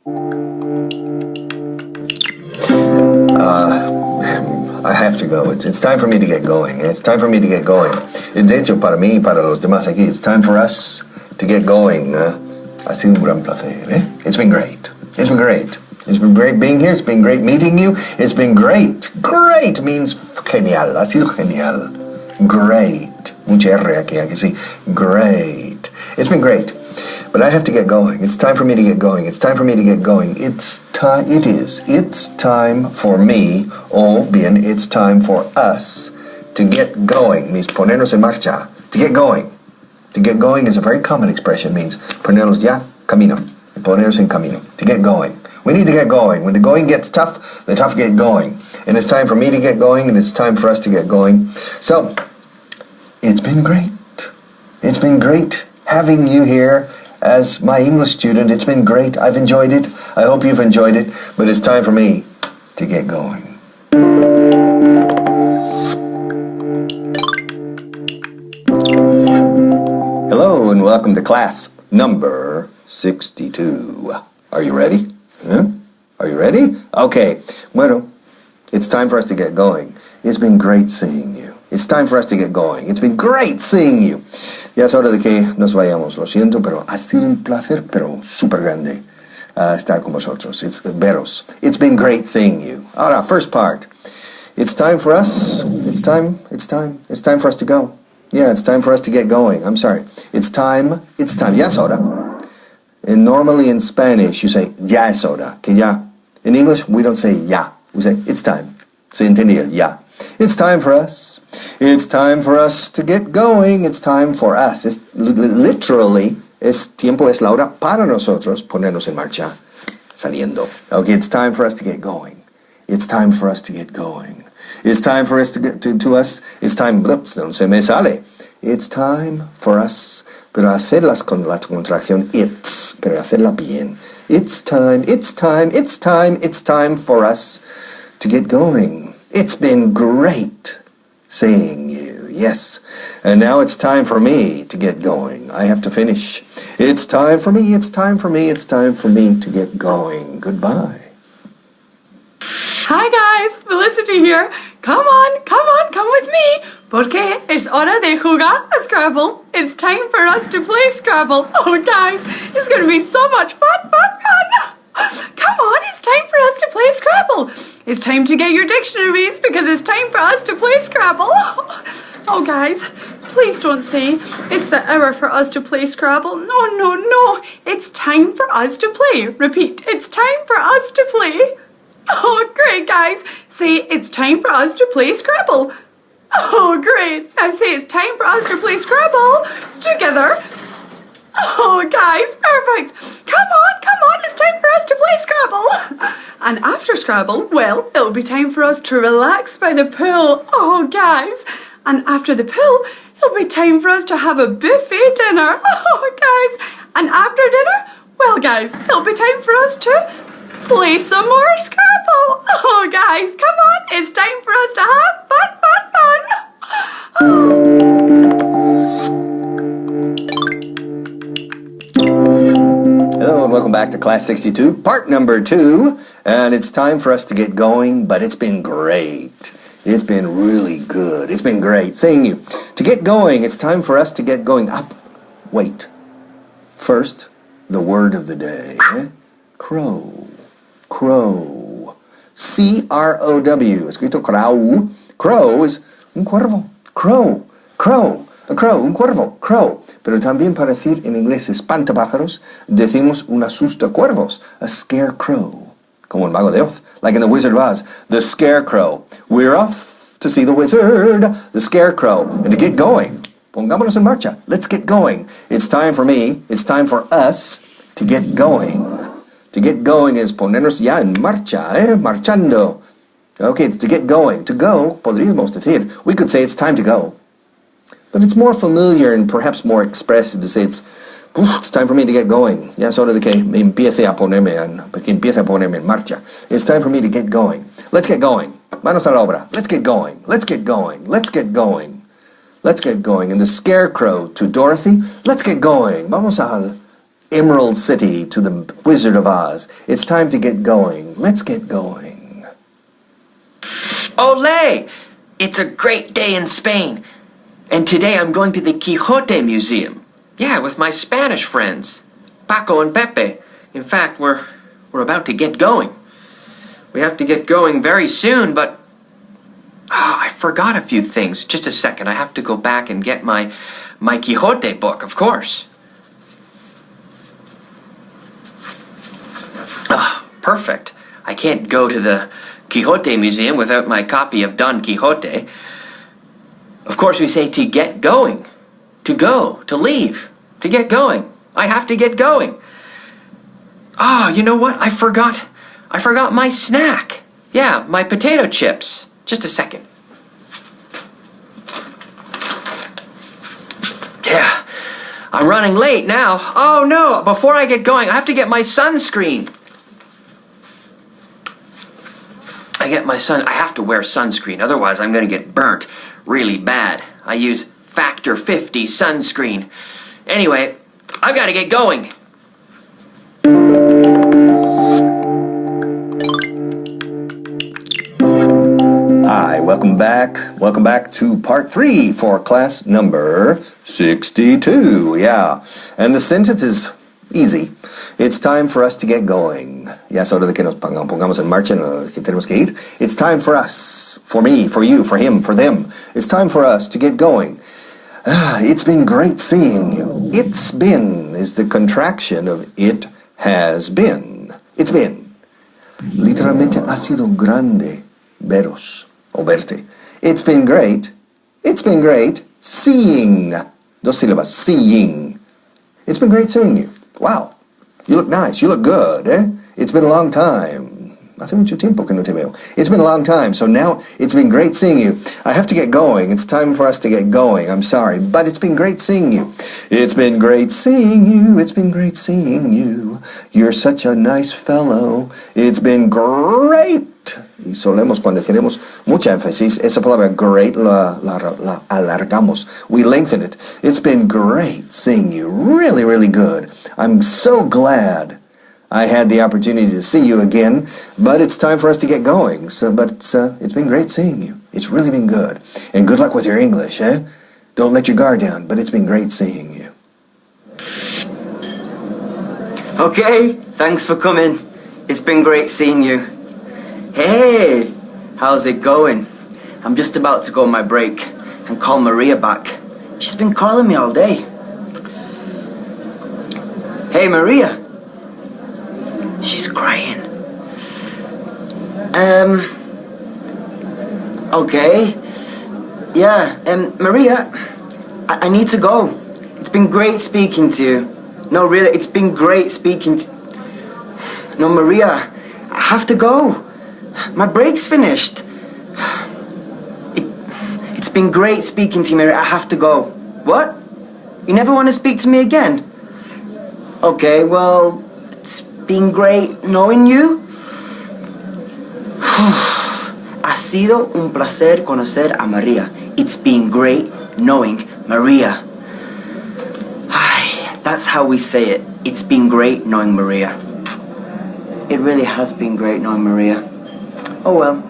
I have to go. It's time for me to get going. It's time for me to get going. De hecho, para mí y para los demás aquí, it's time for us to get going. Ha sido un gran placer. It's been great. It's been great. It's been great being here. It's been great meeting you. It's been great. Great means genial. Ha sido genial. Great. Mucha R aquí sí. Great. It's been great. But I have to get going. It's time for me to get going. It's time for me to get going. It's time for me, o bien, it's time for us to get going. Means ponernos en marcha. To get going. To get going is a very common expression. Means ponernos ya camino. Ponernos en camino. To get going. We need to get going. When the going gets tough, the tough get going. And it's time for me to get going, and it's time for us to get going. So, it's been great. It's been great having you here as my English student. It's been great. I've enjoyed it. I hope you've enjoyed it. But it's time for me to get going. Hello and welcome to class number 62. Are you ready? Huh? Are you ready? Okay. Bueno, it's time for us to get going. It's been great seeing you. It's time for us to get going. It's been great seeing you. Ya es hora de que nos vayamos. Lo siento, pero ha sido un placer, pero súper grande estar con vosotros. It's veros. It's been great seeing you. Ahora, first part. It's time for us. It's time for us to go. Yeah, it's time for us to get going. I'm sorry. It's time. Ya es hora. And normally in Spanish, you say, ya es hora, que ya. In English, we don't say ya. We say, it's time. Se entiende el ya. It's time for us. It's time for us to get going. It's time for us. It's literally, tiempo es la hora para nosotros ponernos en marcha, saliendo. Okay, it's time for us to get going. It's time for us to get going. It's time for us to get to us. It's time, no se me sale. It's time for us, pero hacerlas con la contracción it's, pero hacerla bien. It's time for us to get going. It's been great seeing you, yes. And now it's time for me to get going. I have to finish. It's time for me to get going. Goodbye. Hi guys, Felicity here. Come on with me. Porque es hora de jugar a Scrabble. It's time for us to play Scrabble. Oh guys, it's going to be so much fun. Come on, it's time for us to play Scrabble. It's time to get your dictionaries because it's time for us to play Scrabble. Oh guys, please don't say it's the hour for us to play Scrabble. No. It's time for us to play. Repeat, it's time for us to play. Oh, great, guys. Say, it's time for us to play Scrabble. Oh, great. Now say, it's time for us to play Scrabble together. Oh, guys, perfect. Come on. It's time for us to play Scrabble. And after Scrabble, well, it'll be time for us to relax by the pool. Oh, guys. And after the pool, it'll be time for us to have a buffet dinner. Oh, guys. And after dinner, well, guys, it'll be time for us to play some more Scrabble. Oh, guys, come on. It's time for us to have fun. Hello and welcome back to Class 62, part number 2. And it's time for us to get going, but it's been great. It's been really good. It's been great seeing you. To get going, it's time for us to get going. Up. Wait. First, the word of the day. Crow. Crow. C-R-O-W. Escrito crow. Crow es un cuervo. Crow. A crow, un cuervo. Crow. Pero también para decir en inglés espantapájaros, decimos un asustacuervos. A scarecrow. Como el mago de Oz. Like in the Wizard of Oz. The scarecrow. We're off to see the wizard. The scarecrow. And to get going. Pongámonos en marcha. Let's get going. It's time for me. It's time for us to get going. To get going is ponernos ya en marcha, marchando. Okay, it's to get going. To go, podríamos decir. We could say it's time to go. But it's more familiar and perhaps more expressive to say it's time for me to get going. Ya es hora de que me empiece a ponerme en marcha. It's time for me to get going. Let's get going. Manos a la obra. Let's get going. And the scarecrow to Dorothy. Let's get going. Vamos al Emerald City, to the Wizard of Oz. It's time to get going. Let's get going. Olé! It's a great day in Spain. And today I'm going to the Quixote Museum. Yeah, with my Spanish friends, Paco and Pepe. In fact, we're about to get going. We have to get going very soon, but I forgot a few things. Just a second, I have to go back and get my Quixote book, of course. Perfect. I can't go to the Quixote Museum without my copy of Don Quixote. Of course, we say to get going. To go. To leave. To get going. I have to get going. You know what? I forgot my snack. Yeah, my potato chips. Just a second. Yeah, I'm running late now. Oh no, before I get going, I have to get my sunscreen. I have to wear sunscreen, otherwise I'm gonna get burnt really bad. I use Factor 50 sunscreen. Anyway, I've gotta get going. Hi, welcome back. Welcome back to part 3 for class number 62. Yeah, and the sentence is easy. It's time for us to get going. Ya es hora de que nos pongamos en marcha, que tenemos que ir. It's time for us, for me, for you, for him, for them. It's time for us to get going. It's been great seeing you. It's been is the contraction of it has been. It's been. Literalmente ha sido grande veros o verte. It's been great. It's been great seeing. Dos sílabas, seeing. It's been great seeing you. Wow. You look nice. You look good, eh? It's been a long time. Hace mucho tiempo que no te veo. It's been a long time, so now it's been great seeing you. I have to get going. It's time for us to get going. I'm sorry, but it's been great seeing you. It's been great seeing you. It's been great seeing you. You're such a nice fellow. It's been great. Y solemos, cuando tenemos mucha énfasis, esa palabra great la alargamos. We lengthen it. It's been great seeing you. Really, really good. I'm so glad I had the opportunity to see you again, but it's time for us to get going. But it's been great seeing you. It's really been good. And good luck with your English, eh? Don't let your guard down, but it's been great seeing you. Okay, thanks for coming. It's been great seeing you. Hey, how's it going? I'm just about to go on my break and call Maria back. She's been calling me all day. Hey, Maria. She's crying. Okay. Yeah, Maria, I need to go. It's been great speaking to you. No, really, it's been great speaking to... No, Maria, I have to go. My break's finished. It's been great speaking to you, Maria. I have to go. What? You never want to speak to me again? Okay, well, it's been great knowing you. Ha sido un placer conocer a Maria. It's been great knowing Maria. That's how we say it. It's been great knowing Maria. It really has been great knowing Maria. Oh well.